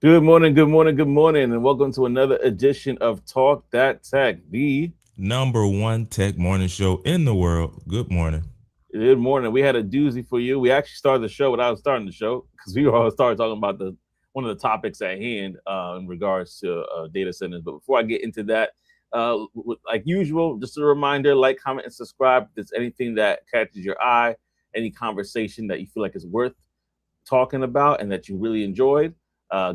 Good morning, good morning, good morning, and welcome to another edition of Talk That Tech. The Number one tech morning show in the world. Good morning. Good morning. We had a doozy for you. We actually started the show without starting the show because we all started talking about the one of the topics at hand in regards to data centers. But before I get into that, like usual, just a reminder: like, comment, and subscribe. If there's anything that catches your eye, any conversation that you feel like is worth talking about and that you really enjoyed,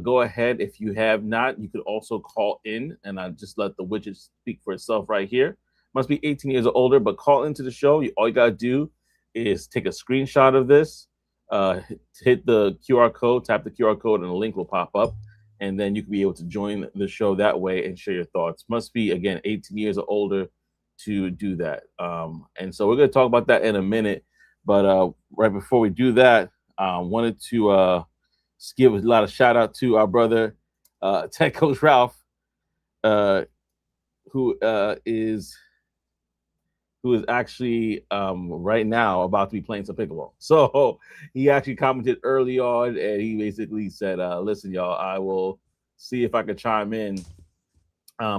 go ahead. If you have not, you could also call in and I just let the widget speak for itself right here. Must be 18 years or older, but call into the show. All you got to do is take a screenshot of this, hit the QR code, tap the QR code, and a link will pop up. And then you can be able to join the show that way and share your thoughts. Must be, again, 18 years or older to do that. And so we're going to talk about that in a minute. But right before we do that, wanted to give a lot of shout out to our brother, Tech Coach Ralph, uh, who is actually right now about to be playing some pickleball. So he actually commented early on, and he basically said, "Listen, y'all, I will see if I can chime in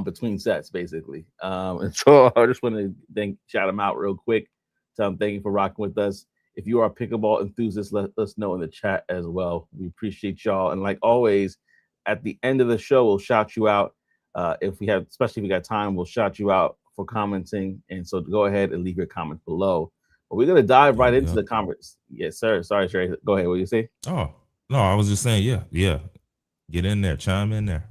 between sets, basically." And so I just want to shout him out real quick. Tell him thank you for rocking with us. If you are a pickleball enthusiast, let us know in the chat as well. We appreciate y'all. And like always, at the end of the show, we'll shout you out. If we have, especially if we got time, we'll shout you out for commenting. And so go ahead and leave your comments below. But we're gonna dive right into the comments. Yes, sir. Sorry, Trey. Go ahead. What do you say? Oh, no, I was just saying, yeah. Get in there, chime in there.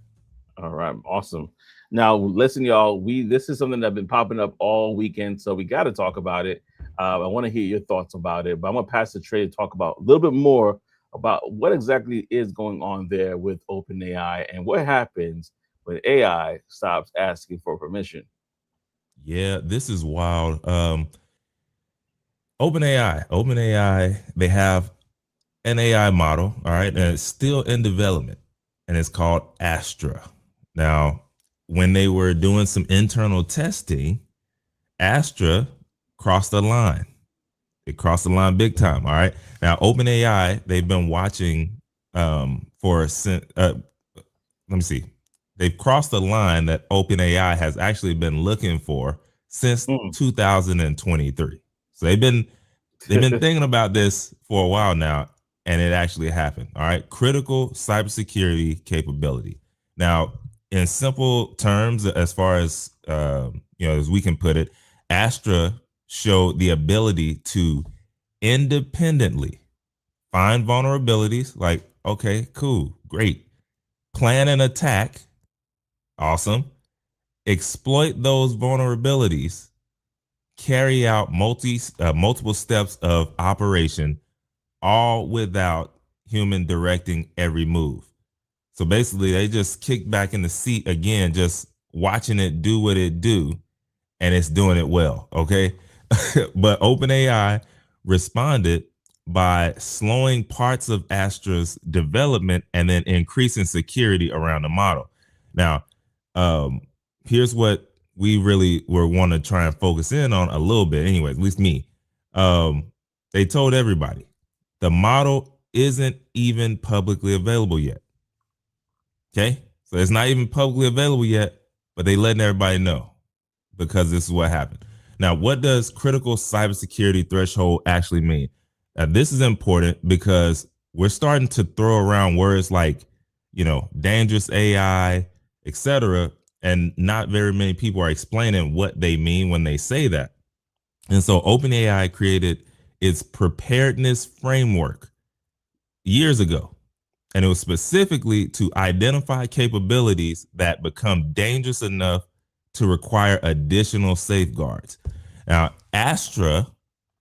All right, awesome. Now, listen, y'all. This is something that's been popping up all weekend, so we got to talk about it. I want to hear your thoughts about it, but I'm gonna pass the Trey to talk about a little bit more about what exactly is going on there with OpenAI and what happens when AI stops asking for permission. Yeah, this is wild. OpenAI, they have an AI model, all right, and it's still in development, and it's called Astra. Now, when they were doing some internal testing, Astra crossed the line. It crossed the line big time. All right. Now, OpenAI, they've been watching let me see. They've crossed the line that OpenAI has actually been looking for since Mm. 2023. So they've been thinking about this for a while now, and it actually happened. All right. Critical cybersecurity capability. Now, in simple terms, as far as as we can put it, Astra showed the ability to independently find vulnerabilities. Like, okay, cool, great. Plan an attack, awesome. Exploit those vulnerabilities, carry out multiple steps of operation, all without human directing every move. So basically, they just kick back in the seat again, just watching it do what it do, and it's doing it well. Okay, but OpenAI responded by slowing parts of Astra's development and then increasing security around the model. Now, um, here's what we really were want to try and focus in on a little bit, anyways, at least me. Um, they told everybody the model isn't even publicly available yet. Okay, so it's not even publicly available yet, but they letting everybody know because this is what happened. Now, what does critical cybersecurity threshold actually mean? Now, this is important because we're starting to throw around words like, dangerous AI, etc., and not very many people are explaining what they mean when they say that. And so OpenAI created its preparedness framework years ago, and it was specifically to identify capabilities that become dangerous enough to require additional safeguards. Now, Astra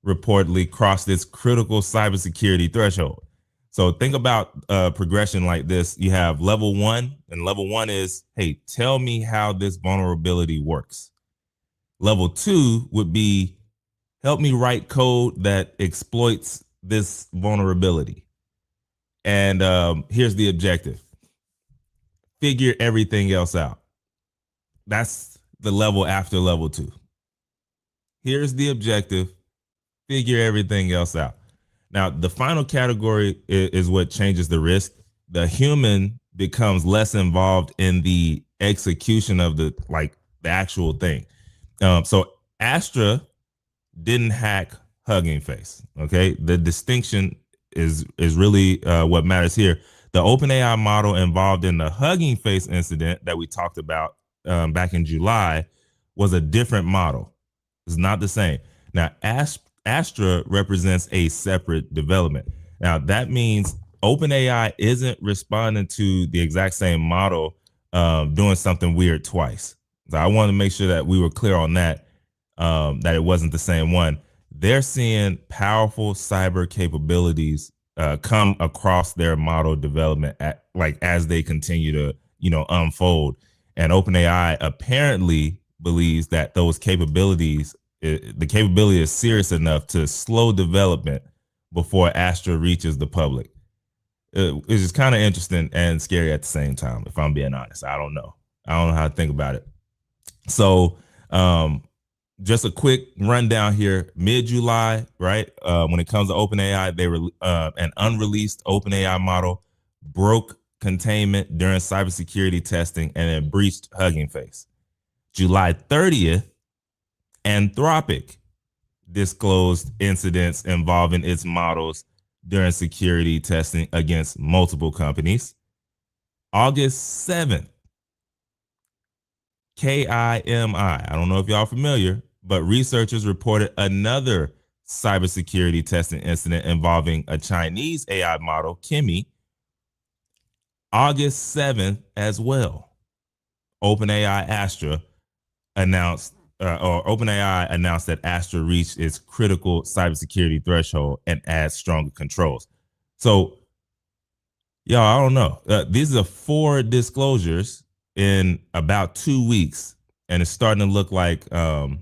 reportedly crossed this critical cybersecurity threshold. So think about progression like this. You have level one, and level one is, hey, tell me how this vulnerability works. Level two would be, help me write code that exploits this vulnerability. And here's the objective: figure everything else out. That's the level after level two. Here's the objective: figure everything else out. Now, the final category is what changes the risk. The human becomes less involved in the execution of the actual thing. So Astra didn't hack Hugging Face. Okay, the distinction is really what matters here. The OpenAI model involved in the Hugging Face incident that we talked about back in July was a different model. It's not the same. Now, Astra represents a separate development. Now, that means OpenAI isn't responding to the exact same model doing something weird twice. So I want to make sure that we were clear on that, that it wasn't the same one. They're seeing powerful cyber capabilities come across their model development as they continue to unfold. And OpenAI apparently believes that those capabilities, the capability is serious enough to slow development before Astra reaches the public. It's just kind of interesting and scary at the same time, if I'm being honest. I don't know how to think about it. So just a quick rundown here. Mid-July, right? When it comes to OpenAI, they were an unreleased OpenAI model broke containment during cybersecurity testing and then breached Hugging Face. July 30th, Anthropic disclosed incidents involving its models during security testing against multiple companies. August 7th, KIMI, I don't know if y'all familiar, but researchers reported another cybersecurity testing incident involving a Chinese AI model, Kimi. August 7th as well, OpenAI Astra announced OpenAI announced that Astra reached its critical cybersecurity threshold and adds stronger controls. So, y'all, I don't know. These are 4 disclosures in about 2 weeks, and it's starting to look like an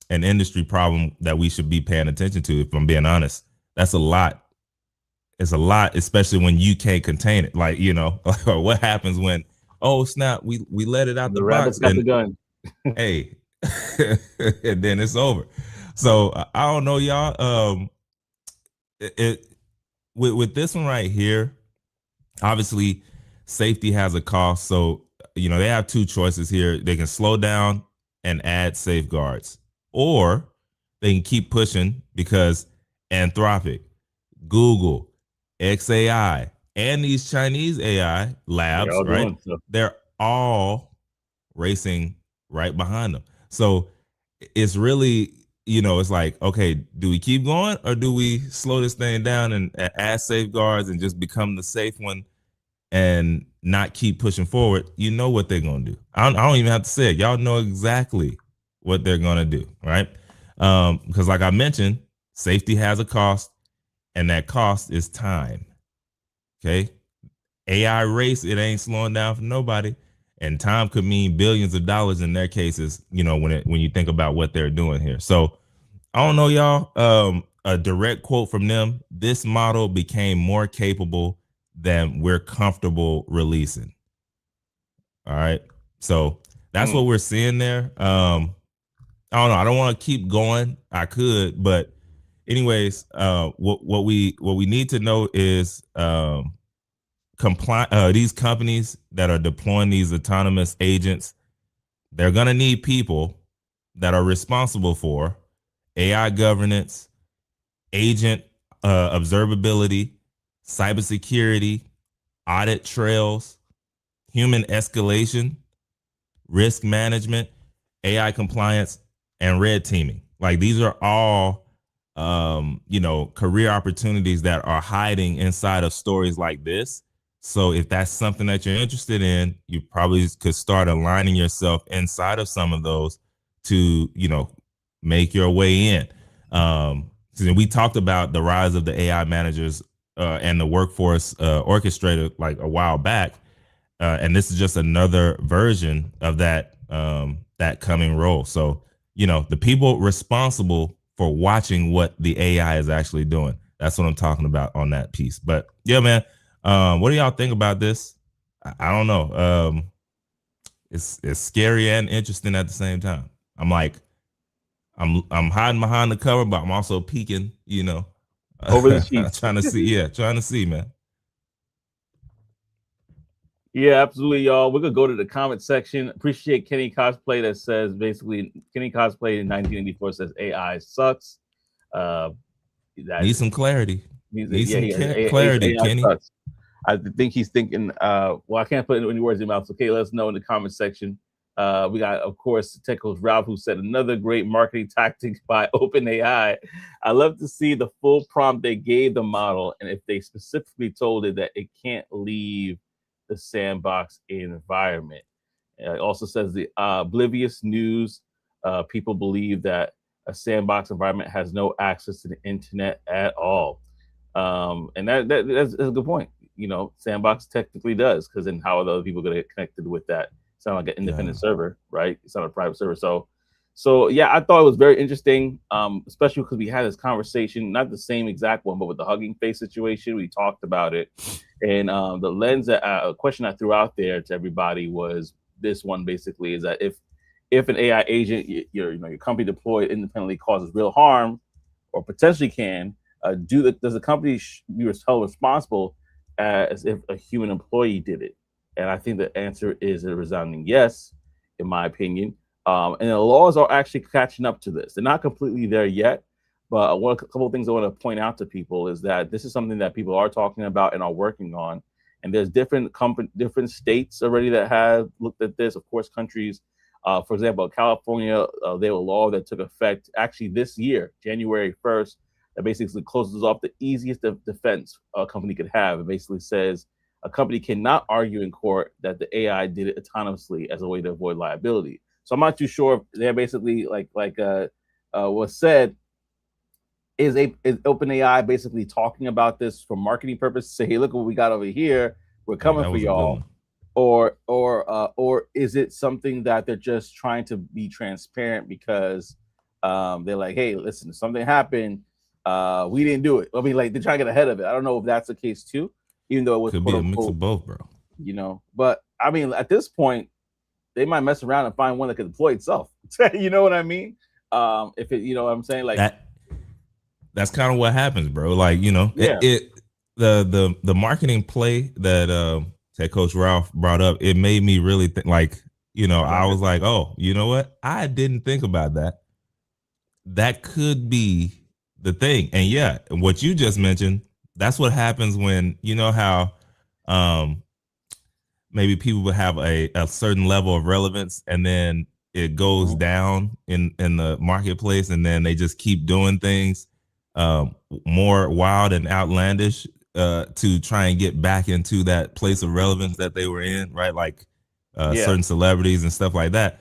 industry problem that we should be paying attention to. If I'm being honest, that's a lot. It's a lot, especially when you can't contain it. What happens when, oh snap, we let it out the rabbit's box got the gun. hey, and then it's over. So I don't know, y'all. With this one right here, obviously safety has a cost. So they have 2 choices here. They can slow down and add safeguards, or they can keep pushing because Anthropic, Google, XAI, and these Chinese AI labs, right? They're all racing right behind them. So it's really, it's like, okay, do we keep going or do we slow this thing down and add safeguards and just become the safe one and not keep pushing forward? You know what they're going to do. I don't even have to say it. Y'all know exactly what they're going to do, right? Because like I mentioned, safety has a cost, and that cost is time. Okay. AI race, it ain't slowing down for nobody. And time could mean billions of dollars in their cases, when you think about what they're doing here. So I don't know, y'all. A direct quote from them: "This model became more capable than we're comfortable releasing." All right. So that's what we're seeing there. I don't know. I don't want to keep going. I could, but anyways, what we need to know is these companies that are deploying these autonomous agents, they're going to need people that are responsible for AI governance, agent observability, cybersecurity, audit trails, human escalation, risk management, AI compliance, and red teaming. Like, these are all career opportunities that are hiding inside of stories like this. So if that's something that you're interested in, you probably could start aligning yourself inside of some of those to, make your way in. So we talked about the rise of the AI managers and the workforce orchestrator like a while back. And this is just another version of that coming role. So, the people responsible for watching what the AI is actually doing. That's what I'm talking about on that piece. But yeah, man, what do y'all think about this? I don't know. It's scary and interesting at the same time. I'm hiding behind the cover, but I'm also peeking, over the sheets. trying to see, man. Yeah, absolutely, y'all. We're gonna go to the comment section. Appreciate Kenny Cosplay that says basically Kenny Cosplay in 1984 says AI sucks. Uh, that Need some clarity. Need yeah, some he clarity, AI Kenny. sucks. I think he's thinking. Well, I can't put any words in your mouth. So, okay, let us know in the comment section. We got, of course, Tech Coach Ralph, who said another great marketing tactic by OpenAI. I love to see the full prompt they gave the model, and if they specifically told it that it can't leave the sandbox environment. It also says the oblivious news. People believe that a sandbox environment has no access to the internet at all. And that's a good point. You know, Sandbox technically does, because then how are the other people going to get connected with that? It's not like an independent server, right? It's not a private server. So yeah, I thought it was very interesting, especially because we had this conversation, not the same exact one, but with the Hugging Face situation, we talked about it, and the lens that question I threw out there to everybody was this one basically is that if an AI agent your company deployed independently causes real harm or potentially can, does the company be held responsible as if a human employee did it? And I think the answer is a resounding yes, in my opinion. And the laws are actually catching up to this. They're not completely there yet, but a couple of things I want to point out to people is that this is something that people are talking about and are working on. And there's different states already that have looked at this. Of course, countries, for example, California, they have a law that took effect actually this year, January 1st, that basically closes off the easiest defense a company could have. It basically says a company cannot argue in court that the AI did it autonomously as a way to avoid liability. So I'm not too sure if they're basically was said. Is OpenAI basically talking about this for marketing purposes? Say, hey, look what we got over here. We're Hey, coming that for was a good y'all. one. Or is it something that they're just trying to be transparent because they're like, hey, listen, something happened. We didn't do it. I mean, like they're trying to get ahead of it. I don't know if that's the case too, even though it was Could quote be a mix unquote, of both, bro. But I mean, at this point, they might mess around and find one that can deploy itself. You know what I mean? If it, you know what I'm saying? Like, That's kind of what happens, bro. Like, yeah, the marketing play that that Coach Ralph brought up, it made me really think like, I was like, oh, you know what? I didn't think about that. That could be the thing. And yeah, what you just mentioned, that's what happens when how um maybe people would have a certain level of relevance and then it goes down in the marketplace and then they just keep doing things more wild and outlandish to try and get back into that place of relevance that they were in, right? Like yeah, certain celebrities and stuff like that.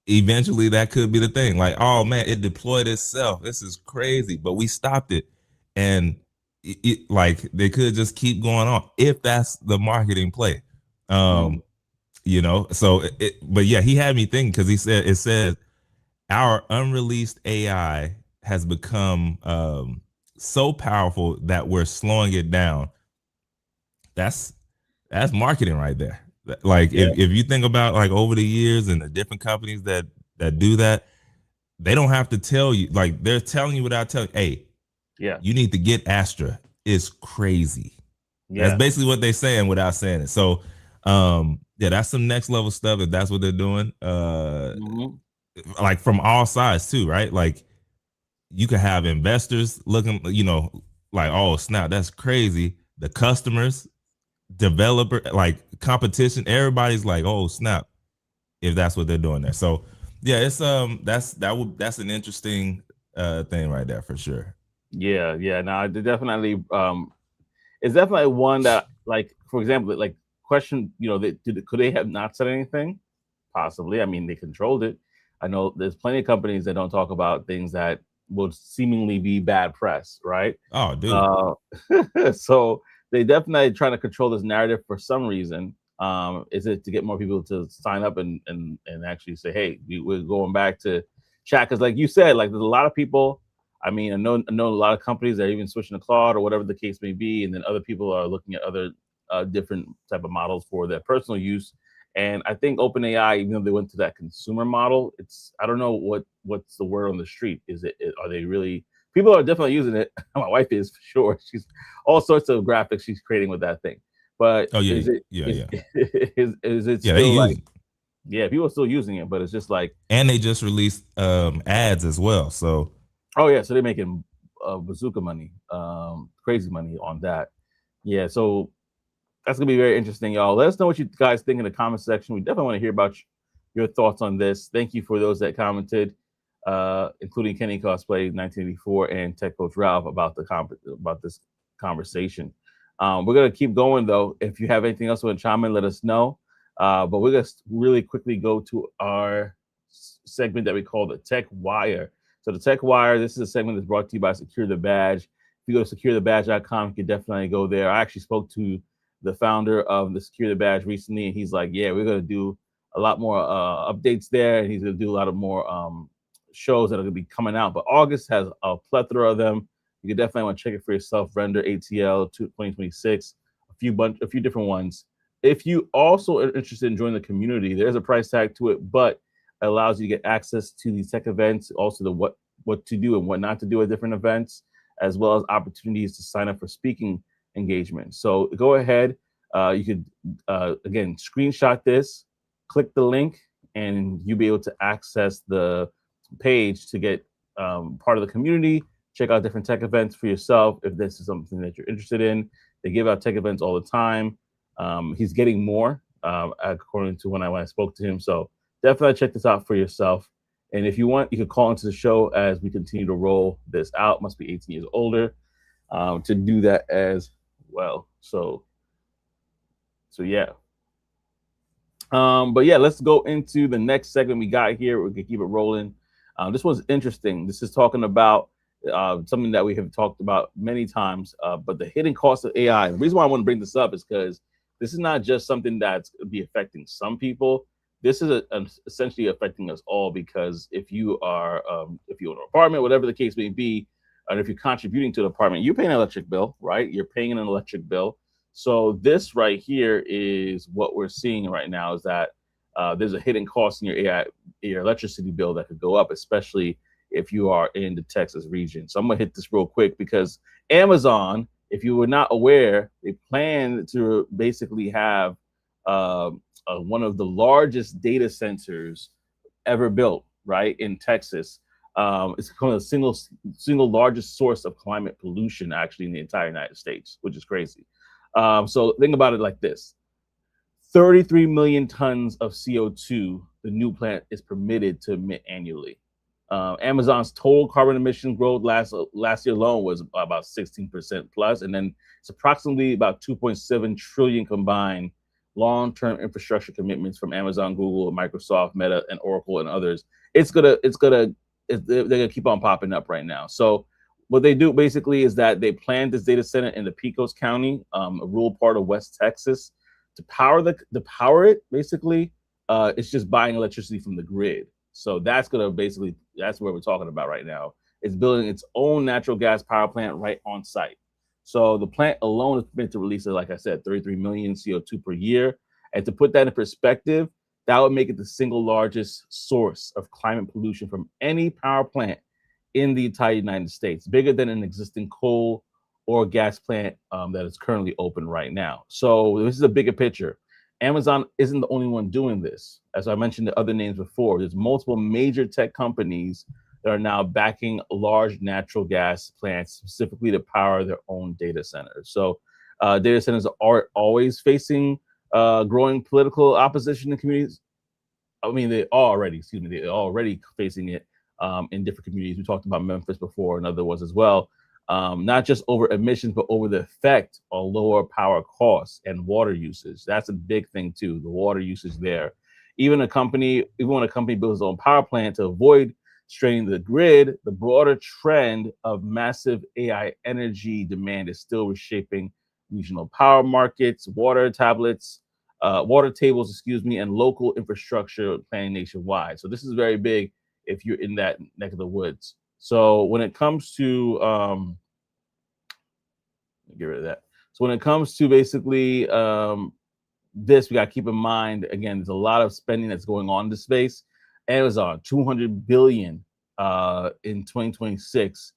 Eventually that could be the thing. Like, oh man, it deployed itself. This is crazy, but we stopped it. And like they could just keep going on if that's the marketing play. Um, so but yeah, he had me thinking because it said our unreleased AI has become so powerful that we're slowing it down. That's marketing right there. Like yeah, if you think about like over the years and the different companies that do that, they don't have to tell you. Like they're telling you without telling. Hey, yeah, you need to get Astra. It's crazy. That's yeah. basically what they're saying without saying it. So, yeah, that's some next level stuff. If that's what they're doing, Mm-hmm. like from all sides too, right? Like you could have investors looking, like, oh snap, that's crazy. The customers, developer, like competition, everybody's like, oh snap, if that's what they're doing there. So yeah, it's that's an interesting thing right there for sure. Yeah, yeah. No, definitely. It's definitely one that, like, for example, like question. Could they have not said anything? Possibly. I mean, they controlled it. I know there's plenty of companies that don't talk about things that would seemingly be bad press, right? Oh, dude. Uh, so they definitely trying to control this narrative for some reason. Is it to get more people to sign up and actually say, hey, we're going back to chat? Because like you said, like there's a lot of people. I mean, I know a lot of companies that are even switching to Claude or whatever the case may be, and then other people are looking at other different type of models for their personal use. And I think OpenAI, even though they went to that consumer model, I don't know what's the word on the street. Are they really, people are definitely using it. My wife is for sure. She's all sorts of graphics she's creating with that thing. But Oh is yeah, it yeah, yeah, is it yeah. They still use like, it, yeah, people are still using it, but it's just like, and they just released ads as well. So oh yeah, so they're making bazooka money, crazy money on that. Yeah, so that's gonna be very interesting, y'all. Let us know what you guys think in the comment section. We definitely want to hear about your thoughts on this. Thank you for those that commented, including Kenny Cosplay 1984 and Tech Coach Ralph about about this conversation. We're gonna keep going though. If you have anything else you want to chime in, let us know. But we're gonna really quickly go to our segment that we call the Tech Wire. So the Tech Wire, this is a segment that's brought to you by Secure the Badge. If you go to securethebadge.com, you can definitely go there. I actually spoke to the founder of the Secure the Badge recently, and he's like, yeah, we're going to do a lot more updates there, and he's going to do a lot of more shows that are going to be coming out. But August has a plethora of them. You can definitely want to check it for yourself. Render ATL 2026, a few different ones. If you also are interested in joining the community, there's a price tag to it, but it allows you to get access to these tech events, also the what to do and what not to do at different events, as well as opportunities to sign up for speaking engagement. So go ahead. You could, again, screenshot this, click the link, and you'll be able to access the page to get part of the community, check out different tech events for yourself if this is something that you're interested in. They give out tech events all the time. He's getting more, according to when I spoke to him. So definitely check this out for yourself. And if you want, you can call into the show as we continue to roll this out. Must be 18 years older to do that as well. So yeah. But yeah, let's go into the next segment we got here. We can keep it rolling. This one's interesting. This is talking about something that we have talked about many times, but the hidden cost of AI. The reason why I want to bring this up is because this is not just something that's going to be affecting some people. This is essentially affecting us all, because if you own an apartment, whatever the case may be, and if you're contributing to the apartment, you're paying an electric bill, right? You're paying an electric bill. So this right here is what we're seeing right now, is that there's a hidden cost in your electricity bill that could go up, especially if you are in the Texas region. So I'm gonna hit this real quick, because Amazon, if you were not aware, they plan to basically have one of the largest data centers ever built, right, in Texas. It's kind of the single largest source of climate pollution actually in the entire United States, which is crazy. So think about it like this: 33 million tons of CO2 the new plant is permitted to emit annually. Amazon's total carbon emission growth last year alone was about 16% plus, and then it's approximately about 2.7 trillion combined long-term infrastructure commitments from Amazon, Google, Microsoft, Meta, and Oracle, and others. They're gonna keep on popping up right now. So what they do basically is that they planned this data center in the Pecos County, a rural part of West Texas, to power it. Basically, it's just buying electricity from the grid. So that's where we're talking about right now. It's building its own natural gas power plant right on site. So the plant alone is meant to release, like I said, 33 million CO2 per year. And to put that in perspective, that would make it the single largest source of climate pollution from any power plant in the entire United States, bigger than an existing coal or gas plant that is currently open right now. So this is a bigger picture. Amazon isn't the only one doing this. As I mentioned the other names before, there's multiple major tech companies that are now backing large natural gas plants specifically to power their own data centers. So data centers are always facing growing political opposition in communities. I mean, they're already facing it in different communities. We talked about Memphis before and other ones as well. Not just over emissions, but over the effect on lower power costs and water usage. That's a big thing too, the water usage there. Even when a company builds its own power plant to avoid straining the grid, the broader trend of massive AI energy demand is still reshaping regional power markets, water tables, and local infrastructure planning nationwide. So this is very big if you're in that neck of the woods. So when it comes to get rid of that. So when it comes to basically this, we got to keep in mind, again, there's a lot of spending that's going on in this space. Amazon, 200 billion in 2026,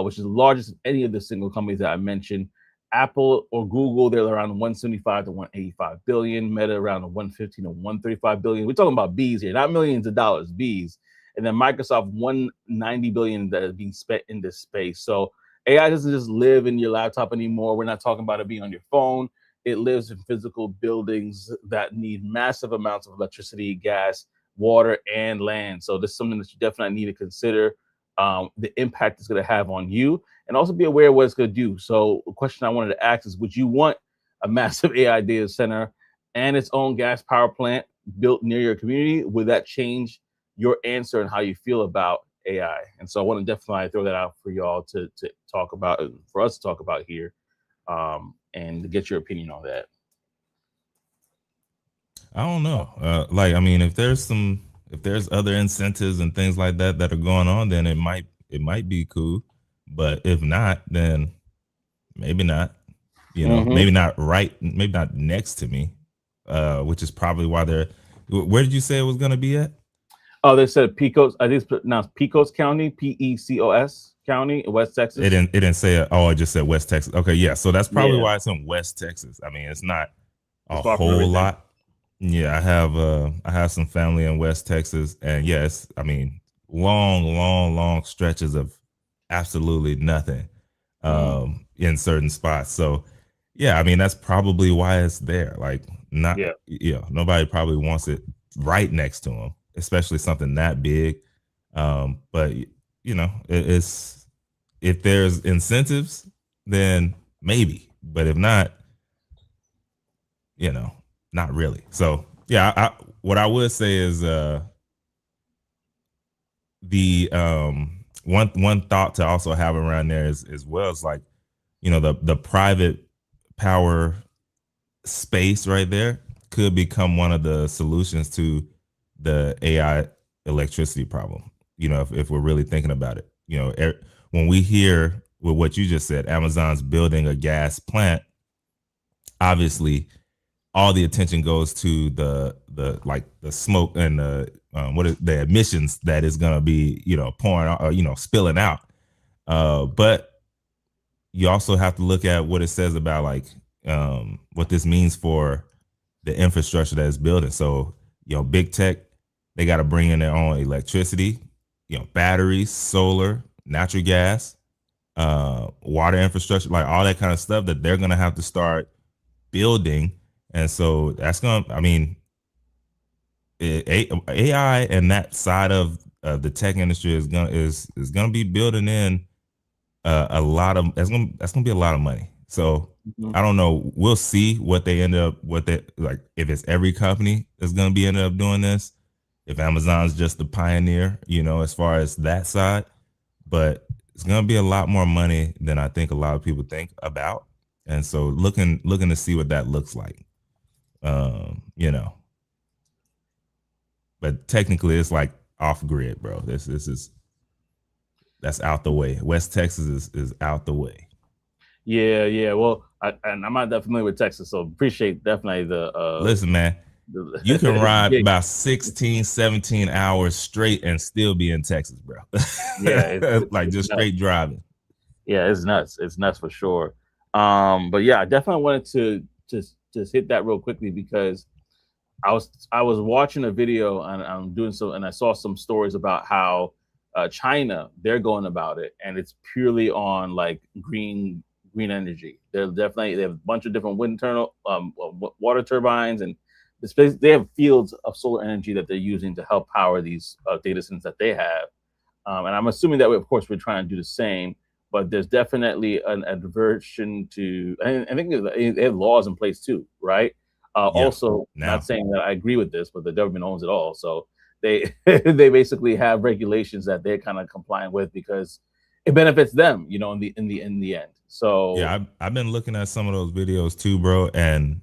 which is the largest of any of the single companies that I mentioned. Apple or Google, they're around 175 to 185 billion. Meta around 115 to 135 billion. We're talking about B's here, not millions of dollars, B's. And then Microsoft 190 billion that is being spent in this space. So AI doesn't just live in your laptop anymore. We're not talking about it being on your phone. It lives in physical buildings that need massive amounts of electricity, gas, water, and land. So this is something that you definitely need to consider the impact it's going to have on you, and also be aware of what it's going to do. So the question I wanted to ask is, would you want a massive AI data center and its own gas power plant built near your community? Would that change your answer and how you feel about AI? And so I want to definitely throw that out for y'all to talk about, for us to talk about here, and to get your opinion on that. I don't know. Like, I mean, if there's other incentives and things like that that are going on, then it might be cool. But if not, then maybe not. You know, maybe not maybe not next to me. Which is probably why they're. Where did you say it was going to be at? Oh, they said Pecos. I think it's pronounced Pecos County, Pecos County, West Texas. It didn't say it. Oh, it just said West Texas. Okay, yeah. So that's probably why it's in West Texas. I mean, it's not a whole lot. Yeah, I have some family in West Texas, and yes, I mean, long stretches of absolutely nothing in certain spots. So yeah, I mean, that's probably why it's there. Like, not nobody probably wants it right next to them, especially something that big. But you know, it's, if there's incentives, then maybe. But if not, you know, not really. So yeah, what I would say is the one thought to also have around there is, as well, as like, you know, the private power space right there could become one of the solutions to the AI electricity problem. You know, if we're really thinking about it, you know, when we hear with what you just said, Amazon's building a gas plant, obviously all the attention goes to the like the smoke and the emissions that is going to be, you know, pouring out, you know, spilling out. But you also have to look at what it says about, like, what this means for the infrastructure that is building. So, you know, big tech, they got to bring in their own electricity, you know, batteries, solar, natural gas, water infrastructure, like all that kind of stuff that they're going to have to start building. And so that's going to, I mean, AI and that side of the tech industry is going to be building in a lot of, that's going to be a lot of money. So I don't know. We'll see what they end up, like, if it's every company that's going to be ended up doing this, if Amazon's just the pioneer, you know, as far as that side. But it's going to be a lot more money than I think a lot of people think about. And so looking to see what that looks like. You know, but technically it's like off grid, bro. This is, that's out the way. West Texas is out the way. Yeah. Well, and I'm not that familiar with Texas, so appreciate definitely the. Listen, man, you can ride about 16, 17 hours straight and still be in Texas, bro. Yeah, like just straight driving. Yeah, it's nuts. It's nuts for sure. But yeah, I definitely wanted to just hit that real quickly, because I was watching a video, and I'm doing so, and I saw some stories about how China, they're going about it, and it's purely on like green energy. They have a bunch of different wind water turbines, and they have fields of solar energy that they're using to help power these data centers that they have. And I'm assuming that, of course, we're trying to do the same. But there's definitely an aversion to, and I think they have laws in place too, right? Also, not saying that I agree with this, but the government owns it all, so they they basically have regulations that they're kind of complying with because it benefits them, you know, in the end. So yeah, I've been looking at some of those videos too, bro, and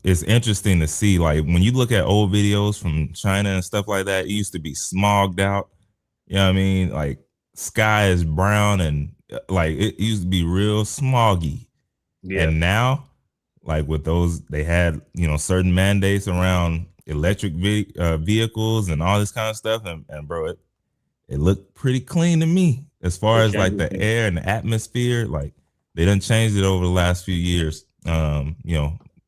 it's interesting to see, like, when you look at old videos from China and stuff like that, it used to be smogged out. You know what I mean? Like, sky is brown, and like it used to be real smoggy. Yeah. And now, like, with those, they had, you know, certain mandates around electric vehicles and all this kind of stuff, and bro, it looked pretty clean to me as far as like the air and the atmosphere. Like, They done changed it over the last few years. A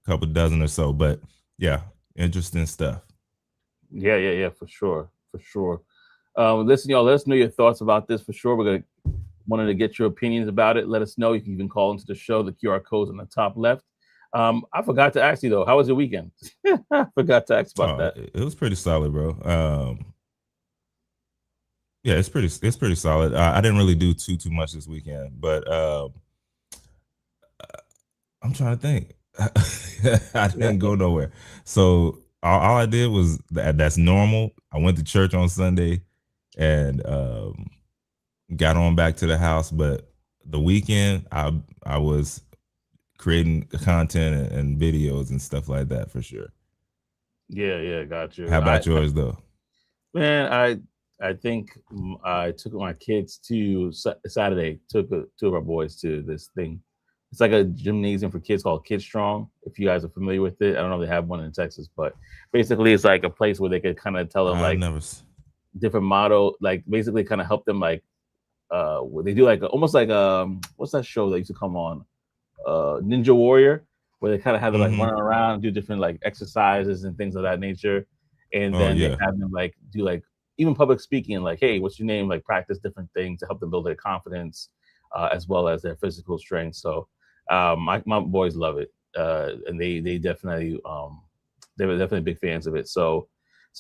couple dozen or so, but yeah, interesting stuff. Yeah, for sure, for sure. Listen, y'all, let us know your thoughts about this for sure. We're gonna wanted to get your opinions about it. Let us know. You can even call into the show. The QR code's on the top left. I forgot to ask you though, how was your weekend? I forgot to ask about Oh, that. it was pretty solid, bro. Yeah, it's pretty solid. I didn't really do too much this weekend, but I'm trying to think. I didn't go nowhere. So all I did was that's normal. I went to church on Sunday and got on back to the house. But the weekend, I was creating content and videos and stuff like that for sure. Yeah, got How you. about yours though? Man, I think I took my kids to Saturday. Took two of our boys to this thing. It's like a gymnasium for kids called Kid Strong. If you guys are familiar with it, I don't know if they have one in Texas, but basically it's like a place where they could kind of tell them I like never. different model, like basically kind of help them like where they do like almost like what's that show that used to come on Ninja Warrior, where they kind of have them like Mm-hmm. running around and do different like exercises and things of that nature, and Oh then they yeah. have them like do like even public speaking, like hey, what's your name? Like practice different things to help them build their confidence as well as their physical strength. So my boys love it, and they definitely they were definitely big fans of it. So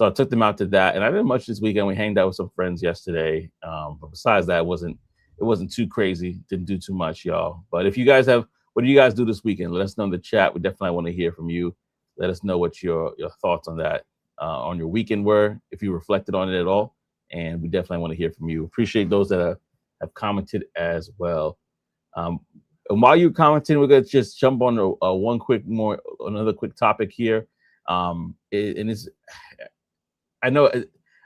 I took them out to that, and I didn't much this weekend. We hanged out with some friends yesterday, but besides that, it wasn't too crazy. Didn't do too much, y'all. But if you guys have, what do you guys do this weekend? Let us know in the chat. We definitely want to hear from you. Let us know what your thoughts on that on your weekend were, if you reflected on it at all, and we definitely want to hear from you. Appreciate those that have commented as well. Um, and while you're commenting, we're gonna just jump on another quick topic here. And it's I know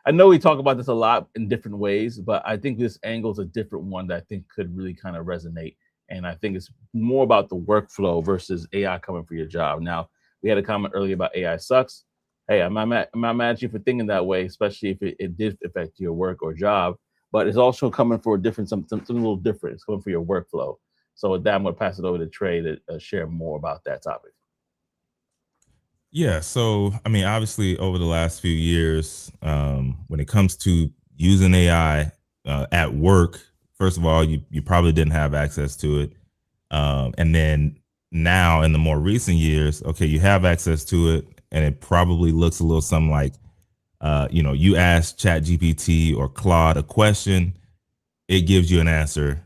I know we talk about this a lot in different ways, but I think this angle is a different one that I think could really kind of resonate. And I think it's more about the workflow versus AI coming for your job. Now, we had a comment earlier about AI sucks. Hey, I'm not mad at you for thinking that way, especially if it did affect your work or job. But it's also coming for a different something a little different. It's coming for your workflow. So with that, I'm going to pass it over to Trey to share more about that topic. Yeah, so I mean, obviously, over the last few years, when it comes to using AI at work, first of all, you probably didn't have access to it, and then now in the more recent years, okay, you have access to it, and it probably looks a little something like, you ask ChatGPT or Claude a question, it gives you an answer,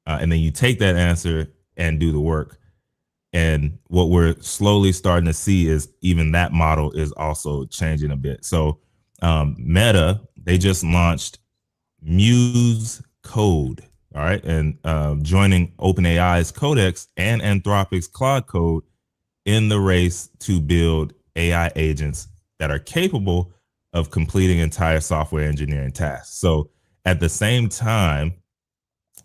and then you take that answer and do the work. And what we're slowly starting to see is even that model is also changing a bit. So Meta, they just launched Muse Code, all right, and joining OpenAI's Codex and Anthropic's Claude Code in the race to build AI agents that are capable of completing entire software engineering tasks. So at the same time,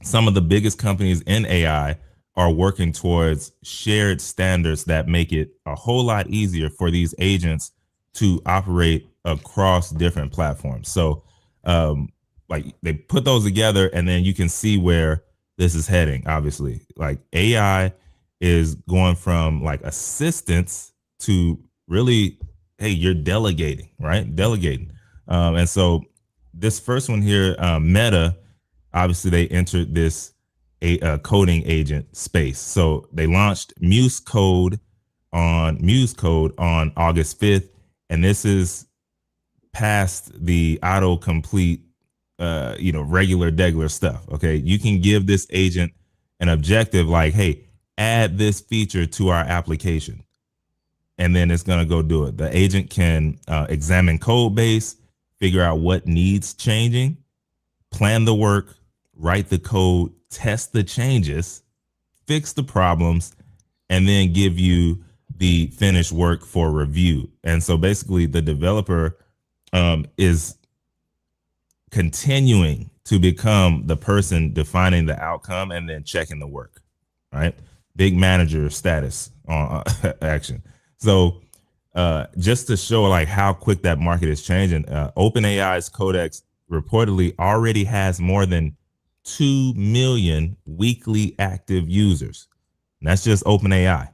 some of the biggest companies in AI are working towards shared standards that make it a whole lot easier for these agents to operate across different platforms. So, like they put those together, and then you can see where this is heading. Obviously, like AI is going from like assistance to really, hey, you're delegating, right? Delegating. And so this first one here, Meta, obviously they entered this coding agent space. So they launched Muse Code on August 5th, and this is past the autocomplete, regular degular stuff. Okay, you can give this agent an objective like, hey, add this feature to our application, and then it's going to go do it. The agent can examine code base, figure out what needs changing, plan the work, write the code, test the changes, fix the problems, and then give you the finished work for review. And so basically, the developer is continuing to become the person defining the outcome and then checking the work, right? Big manager status on action. So just to show like how quick that market is changing, OpenAI's Codex reportedly already has more than 2 million weekly active users. And that's just OpenAI.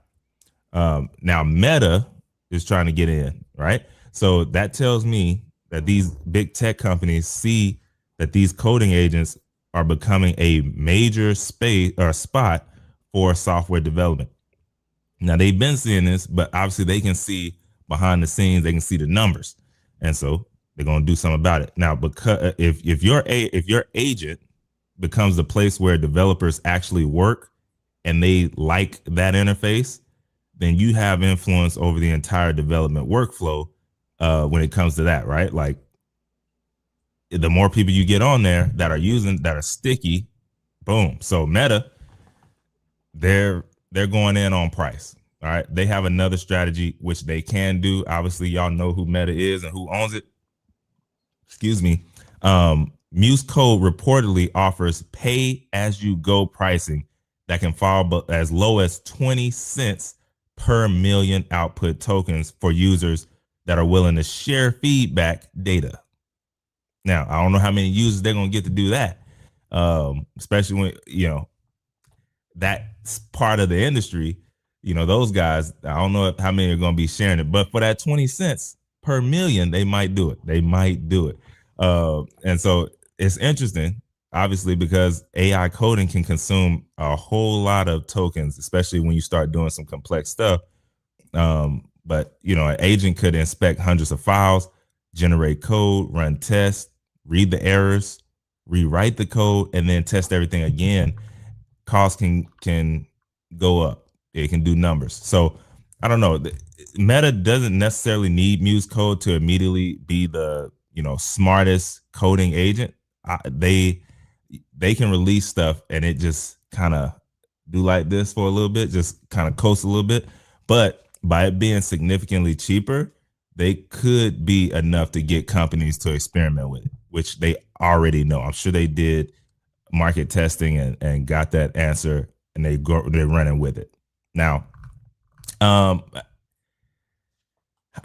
Now Meta is trying to get in, right? So that tells me that these big tech companies see that these coding agents are becoming a major space or spot for software development. Now they've been seeing this, but obviously they can see behind the scenes, they can see the numbers, and so they're going to do something about it. Now, because if your agent becomes the place where developers actually work and they like that interface, then you have influence over the entire development workflow when it comes to that, right? Like the more people you get on there that are using, that are sticky, boom. So Meta, they're going in on price. All right. They have another strategy which they can do. Obviously, y'all know who Meta is and who owns it. Excuse me. Muse Code reportedly offers pay as you go pricing that can fall as low as 20 cents per million output tokens for users that are willing to share feedback data. Now, I don't know how many users they're going to get to do that, especially when, that's part of the industry. Those guys, I don't know how many are going to be sharing it, but for that 20 cents per million, they might do it. And so it's interesting, obviously, because AI coding can consume a whole lot of tokens, especially when you start doing some complex stuff. But an agent could inspect hundreds of files, generate code, run tests, read the errors, rewrite the code, and then test everything again. Costs can go up. It can do numbers. So I don't know. Meta doesn't necessarily need Muse Code to immediately be the smartest coding agent. They can release stuff and it just kind of do like this for a little bit, just kind of coast a little bit. But by it being significantly cheaper, they could be enough to get companies to experiment with it, which they already know. I'm sure they did market testing and got that answer, and they're running with it. Now, I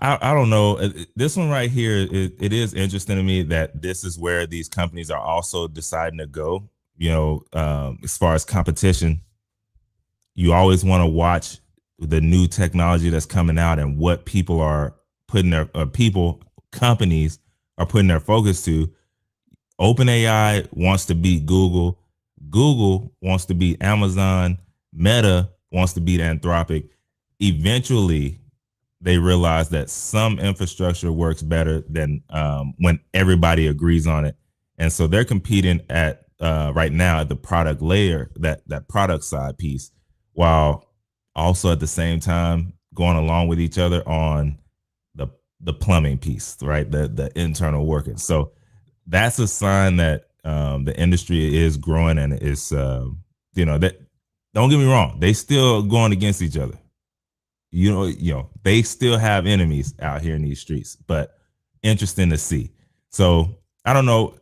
don't know. This one right here, it is interesting to me that this is where these companies are also deciding to go. As far as competition, you always want to watch the new technology that's coming out and what people are putting their companies are putting their focus to. OpenAI wants to beat Google. Google wants to beat Amazon. Meta wants to beat Anthropic. Eventually, they realize that some infrastructure works better than when everybody agrees on it. And so they're competing at right now at the product layer, that product side piece, while also at the same time going along with each other on the plumbing piece, right? The internal working. So that's a sign that the industry is growing, and it's that, don't get me wrong, they still going against each other. They still have enemies out here in these streets, but interesting to see. So I don't know.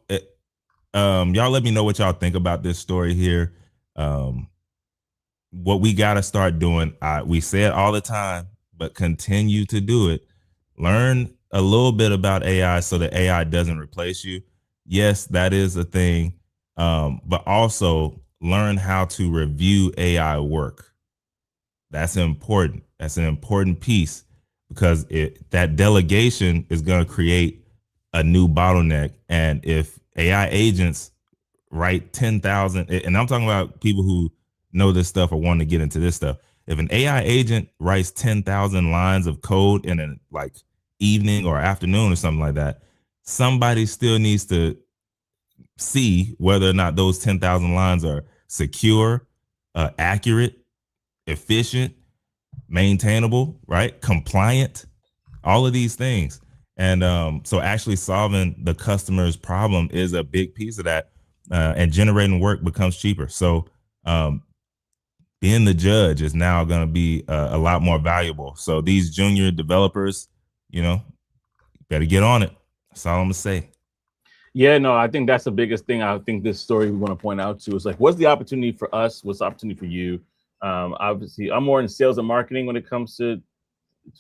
Y'all let me know what y'all think about this story here. What we got to start doing, we say it all the time, but continue to do it. Learn a little bit about AI so that AI doesn't replace you. Yes, that is a thing. But also learn how to review AI work. That's important. That's an important piece, because that delegation is going to create a new bottleneck. And if AI agents write 10,000, and I'm talking about people who know this stuff or want to get into this stuff. If an AI agent writes 10,000 lines of code in a evening or afternoon or something like that, somebody still needs to see whether or not those 10,000 lines are secure, accurate, efficient, maintainable, right? Compliant, all of these things. And so actually solving the customer's problem is a big piece of that, and generating work becomes cheaper. So being the judge is now going to be a lot more valuable. So these junior developers, better get on it. That's all I'm gonna say. Yeah, no, I think that's the biggest thing. I think this story we want to point out to is what's the opportunity for us? What's the opportunity for you? Obviously, I'm more in sales and marketing when it comes to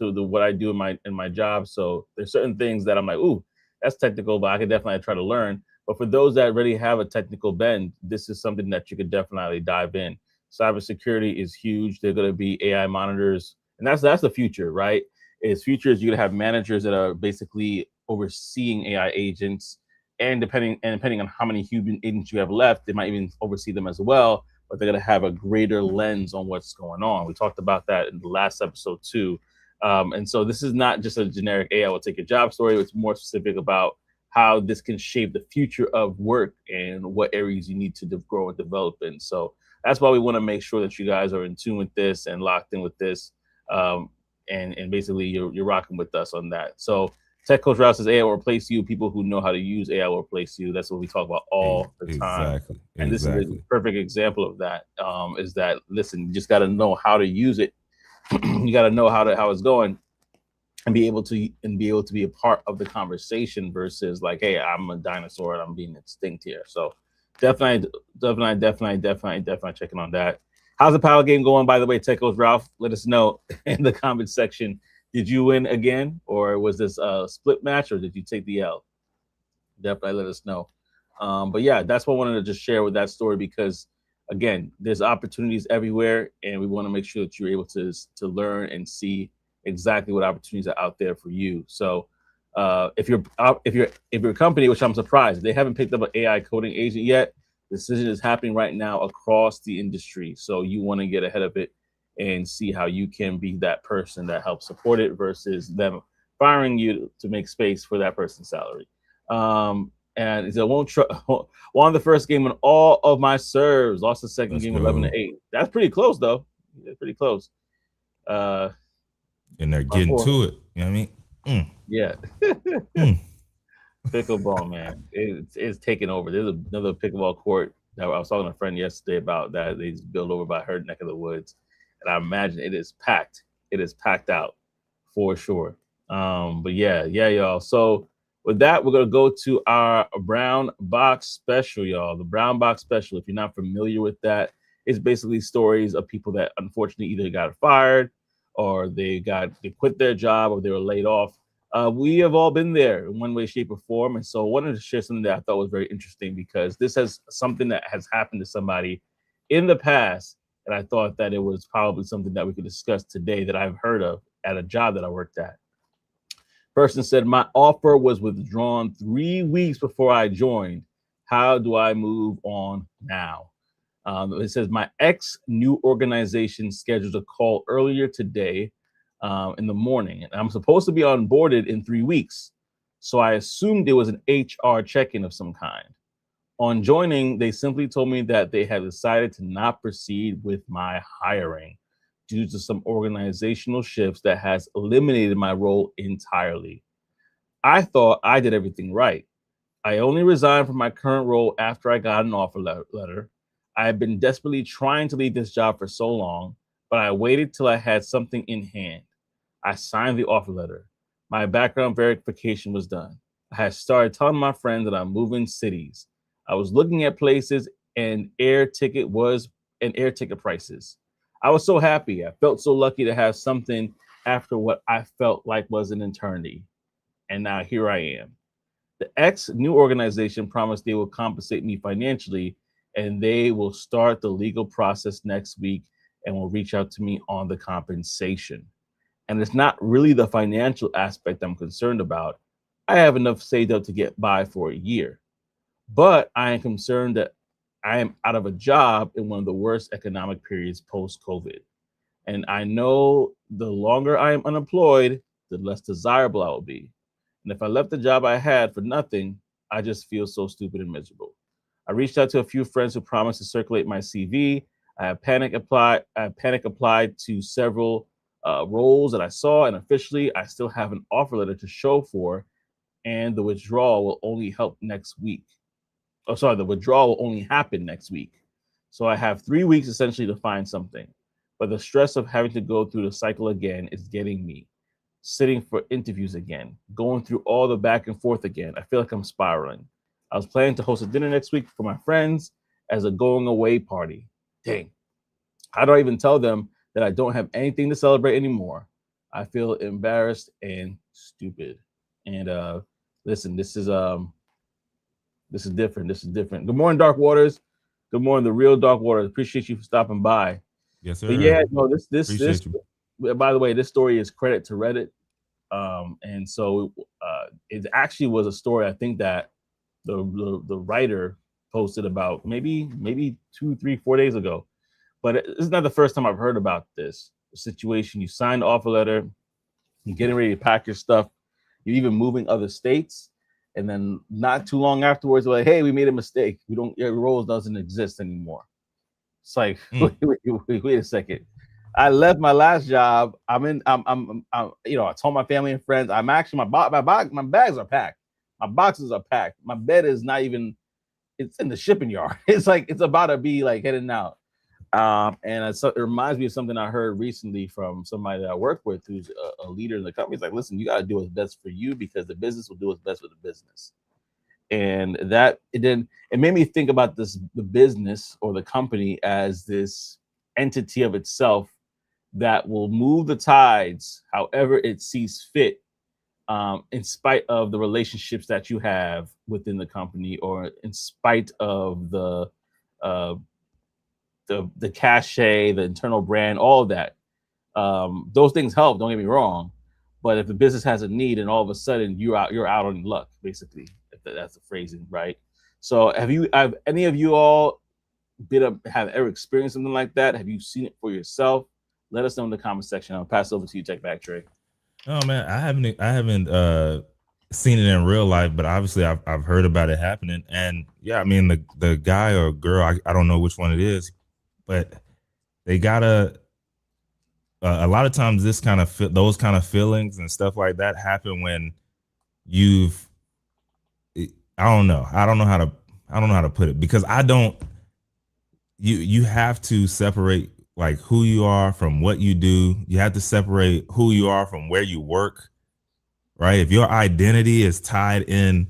what I do in my job. So there's certain things that I'm like, ooh, that's technical, but I could definitely try to learn. But for those that already have a technical bend, this is something that you could definitely dive in. Cybersecurity is huge. They're going to be AI monitors, and that's the future, right? Is future is you're going to have managers that are basically overseeing AI agents, and depending on how many human agents you have left, they might even oversee them as well. But they're going to have a greater lens on what's going on. We talked about that in the last episode too. And so this is not just a generic AI will take your job story. It's more specific about how this can shape the future of work and what areas you need to grow and develop in. So that's why we want to make sure that you guys are in tune with this and locked in with this. And basically you're rocking with us on that. So Tech Coach Ralph says AI will replace you. People who know how to use AI will replace you. That's what we talk about all the time. And this is a perfect example of that. Is that, listen, you just got to know how to use it. You got to know how it's going, and be able to be a part of the conversation versus like, hey, I'm a dinosaur and I'm being extinct here. So definitely checking on that. How's the power game going, by the way? Tech Coach Ralph, let us know in the comment section. Did you win again, or was this a split match, or did you take the L? Definitely let us know. But yeah, that's what I wanted to just share with that story, because again, there's opportunities everywhere, and we want to make sure that you're able to learn and see exactly what opportunities are out there for you. So if you're a company, which I'm surprised they haven't picked up an AI coding agent yet, the decision is happening right now across the industry. So you want to get ahead of it and see how you can be that person that helps support it versus them firing you to make space for that person's salary. And it won the first game in all of my serves, lost the second game 11-8. That's pretty close though. That's pretty close. And they're getting to it. You know what I mean? Yeah. Pickleball, man, it's taking over. There's another pickleball court that I was talking to a friend yesterday about that they just built over by her neck of the woods, and I imagine it is packed. It is packed out for sure. But yeah, y'all. So with that, we're gonna go to our brown box special, y'all. The brown box special, if you're not familiar with that, it's basically stories of people that unfortunately either got fired or they quit their job or they were laid off. We have all been there in one way, shape, or form. And so I wanted to share something that I thought was very interesting, because this has something that has happened to somebody in the past. And I thought that it was probably something that we could discuss today that I've heard of at a job that I worked at. Person said, my offer was withdrawn 3 weeks before I joined. How do I move on now? It says, my new organization scheduled a call earlier today in the morning, and I'm supposed to be onboarded in 3 weeks. So I assumed it was an HR check-in of some kind. On joining, they simply told me that they had decided to not proceed with my hiring due to some organizational shifts that has eliminated my role entirely. I thought I did everything right. I only resigned from my current role after I got an offer letter. I have been desperately trying to leave this job for so long, but I waited till I had something in hand. I signed the offer letter. My background verification was done. I had started telling my friends that I'm moving cities. I was looking at places and air ticket prices. I was so happy. I felt so lucky to have something after what I felt like was an eternity. And now here I am. The new organization promised they will compensate me financially, and they will start the legal process next week and will reach out to me on the compensation. And it's not really the financial aspect I'm concerned about. I have enough saved up to get by for a year. But I am concerned that I am out of a job in one of the worst economic periods post-COVID. And I know the longer I am unemployed, the less desirable I will be. And if I left the job I had for nothing, I just feel so stupid and miserable. I reached out to a few friends who promised to circulate my CV. I have panic applied to several roles that I saw, and officially I still have an offer letter to show for, and the withdrawal will only help next week. The withdrawal will only happen next week. So I have 3 weeks essentially to find something. But the stress of having to go through the cycle again is getting me. Sitting for interviews again, going through all the back and forth again. I feel like I'm spiraling. I was planning to host a dinner next week for my friends as a going away party. Dang. How do I even tell them that I don't have anything to celebrate anymore? I feel embarrassed and stupid. And listen, this is This is different. This is different. Good morning, Dark Waters. Good morning, the real Dark Waters. Appreciate you for stopping by. Yes, sir. But yeah, no, this. Appreciate you. By the way, this story is credit to Reddit, and so it actually was a story. I think that the writer posted about maybe 2, 3, 4 days ago. But it's not the first time I've heard about this situation. You signed the offer letter, you're getting ready to pack your stuff, you're even moving other states, and then not too long afterwards, they're like, "Hey, we made a mistake. We don't your role doesn't exist anymore." It's like, wait a second. I left my last job. I'm I told my family and friends, I'm actually my bags are packed. My boxes are packed. My bed is not even, it's in the shipping yard. It's like, it's about to be like heading out. And it reminds me of something I heard recently from somebody that I work with who's a leader in the company. He's like, listen, you got to do what's best for you because the business will do what's best for the business. And it made me think about the business or the company as this entity of itself that will move the tides however it sees fit, in spite of the relationships that you have within the company, or in spite of the cachet, the internal brand, all of that. Those things help, don't get me wrong, but if the business has a need and all of a sudden you're out on luck, basically, if that's the phrasing, right? So have any of you all have ever experienced something like that? Have you seen it for yourself? Let us know in the comment section. I'll pass it over to you, Tech Back Trey. Oh man, I haven't seen it in real life, but obviously I've heard about it happening. And yeah, I mean the guy or girl, I don't know which one it is, but they gotta a lot of times those kind of feelings and stuff like that happen when I don't know how to put it, because you have to separate like who you are from what you do. You have to separate who you are from where you work, right? If your identity is tied in,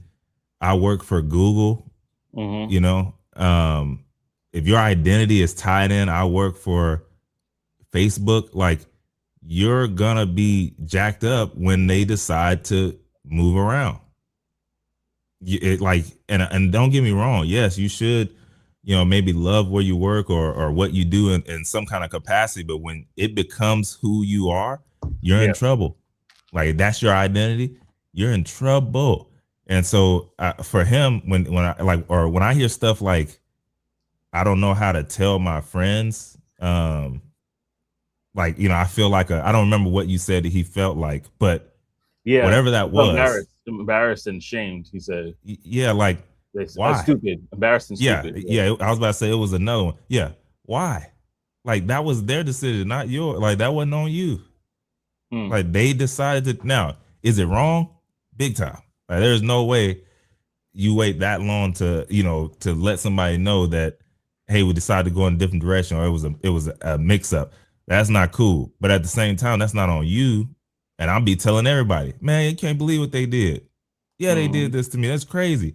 I work for Google, if your identity is tied in, I work for Facebook, like you're gonna be jacked up when they decide to move around. And don't get me wrong, yes, you should, maybe love where you work or what you do in some kind of capacity, but when it becomes who you are, you're in trouble. Like that's your identity, you're in trouble. And so for him, when I hear stuff like, I don't know how to tell my friends, I feel like I don't remember what you said that he felt like, but whatever that was, embarrassed and shamed, he said. Yeah, like why? Stupid, embarrassed and stupid. Yeah. I was about to say it was another one. Yeah, why? Like that was their decision, not yours. Like that wasn't on you. Like they decided to. Now, is it wrong? Big time. Like there's no way you wait that long to let somebody know that, hey, we decided to go in a different direction, or it was a mix up. That's not cool. But at the same time, that's not on you. And I'll be telling everybody, man, you can't believe what they did. Yeah, they did this to me. That's crazy.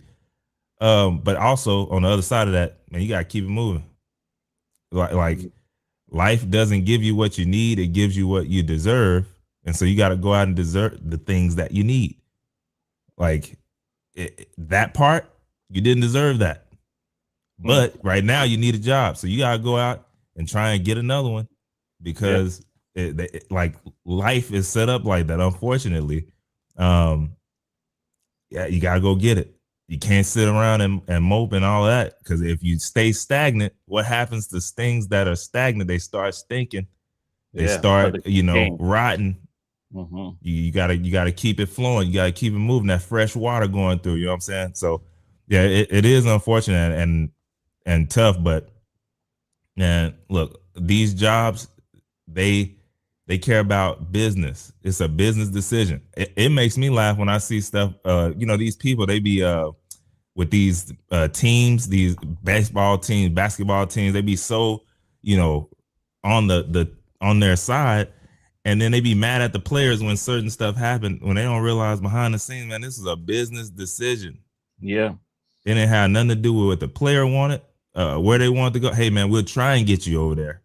But also on the other side of that, man, you gotta keep it moving. Like life doesn't give you what you need; it gives you what you deserve, and so you got to go out and deserve the things that you need. Like that part, you didn't deserve that, but right now you need a job, so you gotta go out and try and get another one, because like life is set up like that. Unfortunately, you gotta go get it. You can't sit around and mope and all that, because if you stay stagnant, what happens to things that are stagnant? They start stinking. They start, rotting. You gotta keep it flowing. You gotta keep it moving. That fresh water going through. You know what I'm saying? So, yeah, it is unfortunate and tough. But man, look, these jobs, they care about business. It's a business decision. It makes me laugh when I see stuff. These people, they be with these teams, these baseball teams, basketball teams, they be so, on on their side, and then they be mad at the players when certain stuff happen, when they don't realize behind the scenes, man, this is a business decision. Yeah. It didn't have nothing to do with what the player wanted, where they wanted to go. Hey man, we'll try and get you over there.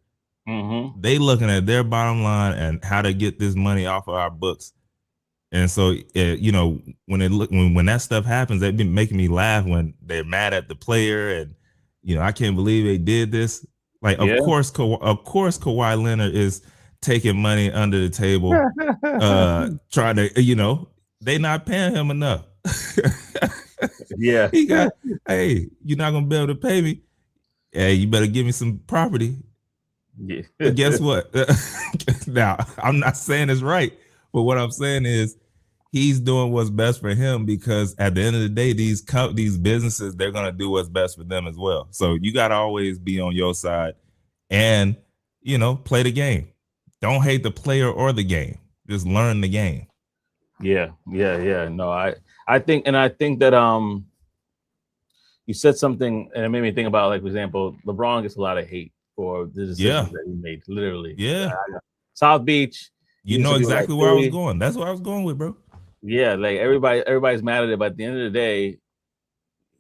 They looking at their bottom line and how to get this money off of our books. And so, you know, when that stuff happens, they've been making me laugh when they're mad at the player, and you know, I can't believe they did this. Like, Yeah. of course, Kawhi Leonard is taking money under the table, trying to, you know, they not paying him enough. Yeah. He got, hey, you're not gonna be able to pay me. Hey, you better give me some property. Yeah. But guess what? Now, I'm not saying it's right, but what I'm saying is he's doing what's best for him, because at the end of the day, these businesses, they're gonna do what's best for them as well. So you gotta always be on your side and, you know, play the game. Don't hate the player or the game. Just learn the game. Yeah. No, I think that you said something and it made me think about, like, for example, LeBron gets a lot of hate for the decisions that he made. Literally. Yeah. South Beach. You know exactly where I was going. That's what I was going with, bro. Yeah, like everybody's mad at it, but at the end of the day,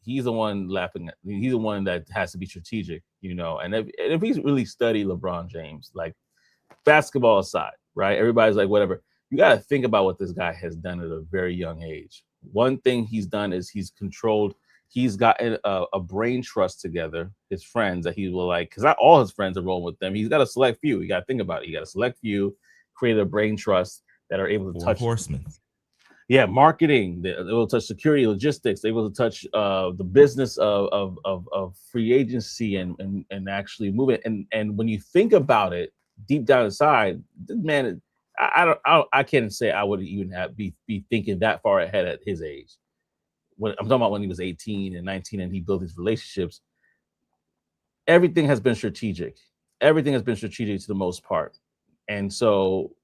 he's the one laughing at. He's the one that has to be strategic, you know. And if he's really studied LeBron James, like, basketball aside, right? Everybody's like, whatever. You got to think about what this guy has done at a very young age. One thing he's done is he's controlled. He's gotten a brain trust together. His friends that he will, like, because not all his friends are rolling with them. He's got a select few. You got to think about it. You got a select few, create a brain trust that are able to touch horsemen. Yeah, marketing. They will touch security, logistics. They will touch the business of free agency and actually move it. And when you think about it, deep down inside, man, I can't say I would even be thinking that far ahead at his age. When I'm talking about when he was 18 and 19 and he built his relationships, everything has been strategic. Everything has been strategic to the most part. And so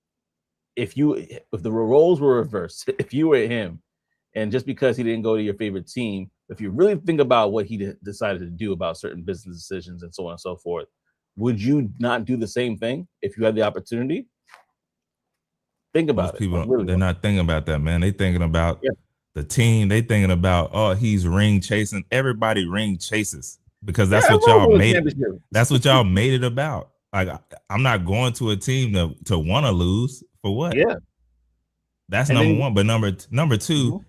if the roles were reversed, if you were him, and just because he didn't go to your favorite team, if you really think about what he decided to do about certain business decisions and so on and so forth, would you not do the same thing if you had the opportunity? Think about Most people, it. they're not thinking about that, man. They thinking about the team. They thinking about, oh, he's ring chasing. Everybody ring chases because that's what y'all made. That's what y'all made it about. Like, I'm not going to a team to want to lose for what? Yeah, that's number one. But number two,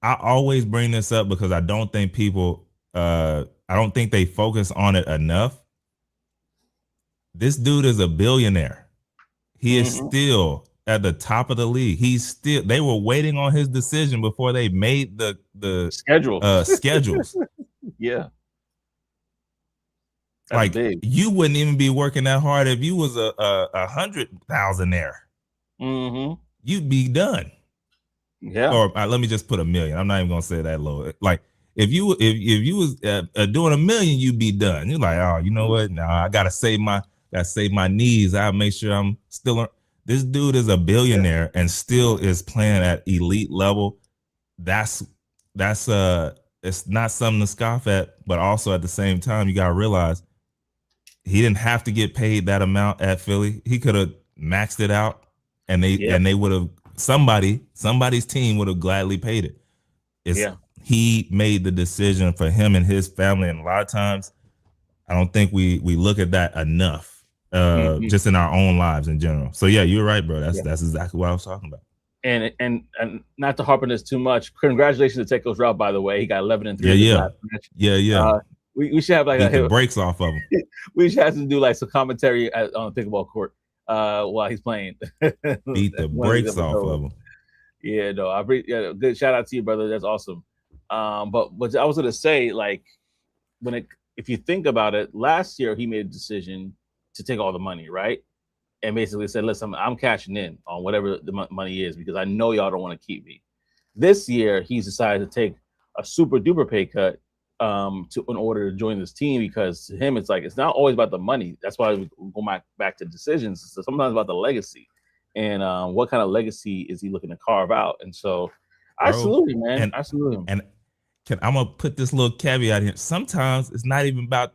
I always bring this up because I don't think people, I don't think they focus on it enough. This dude is a billionaire. He is still at the top of the league. They were waiting on his decision before they made the schedules. Yeah. That's like big. You wouldn't even be working that hard if you was a 100,000-aire. You'd be done. Yeah. Or let me just put 1 million. I'm not even gonna say that low. Like if you was doing 1 million, you'd be done. You're like, oh, you know what? No, I gotta save my knees. I'll make sure I'm still. This dude is a billionaire and still is playing at elite level. That's it's not something to scoff at, but also at the same time, you gotta realize he didn't have to get paid that amount at Philly. He could have maxed it out, and they would have somebody's team would have gladly paid it. He made the decision for him and his family, and a lot of times, I don't think we look at that enough, just in our own lives in general. So yeah, you're right, bro. That's exactly what I was talking about. And not to harp on this too much, congratulations to Teko's route, by the way. He got 11-3. Yeah. We should have like the breaks off of him. We should have to do like some commentary on the pickleball court while he's playing. Beat the brakes off of him. Yeah, no, good shout out to you, brother. That's awesome. But what I was gonna say, like, if you think about it, last year he made a decision to take all the money, right? And basically said, listen, I'm cashing in on whatever the money is because I know y'all don't want to keep me. This year, he's decided to take a super duper pay cut in order to join this team, because to him, it's like, it's not always about the money. That's why we go back to decisions. So sometimes about the legacy and what kind of legacy is he looking to carve out. And so I salute him, man. I salute him. And I'm going to put this little caveat here. Sometimes it's not about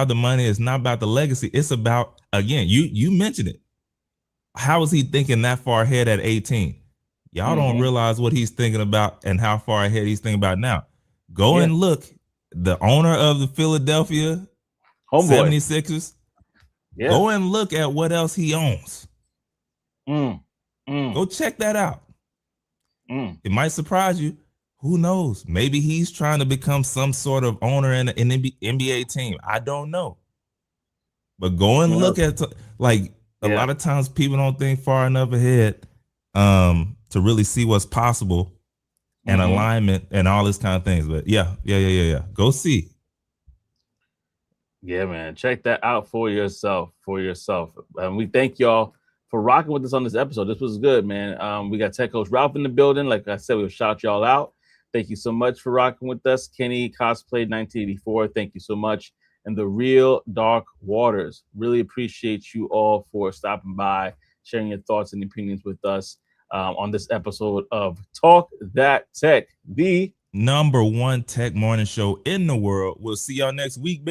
the money. It's not about the legacy. It's about, again, you mentioned it. How is he thinking that far ahead at 18? Y'all don't realize what he's thinking about and how far ahead he's thinking about now. Go and look. The owner of the Philadelphia 76ers. Yeah. Go and look at what else he owns. Go check that out. It might surprise you. Who knows? Maybe he's trying to become some sort of owner in an NBA team. I don't know. But go and look at like a lot of times people don't think far enough ahead to really see what's possible and alignment and all this kind of things. But yeah. Go see. Yeah, man. Check that out for yourself. And we thank y'all for rocking with us on this episode. This was good, man. We got Tech Coach Ralph in the building. Like I said, we'll shout y'all out. Thank you so much for rocking with us. Kenny Cosplay 1984. Thank you so much. And the Real Dark Waters. Really appreciate you all for stopping by, sharing your thoughts and opinions with us on this episode of Talk That Tech, the #1 tech morning show in the world. We'll see y'all next week.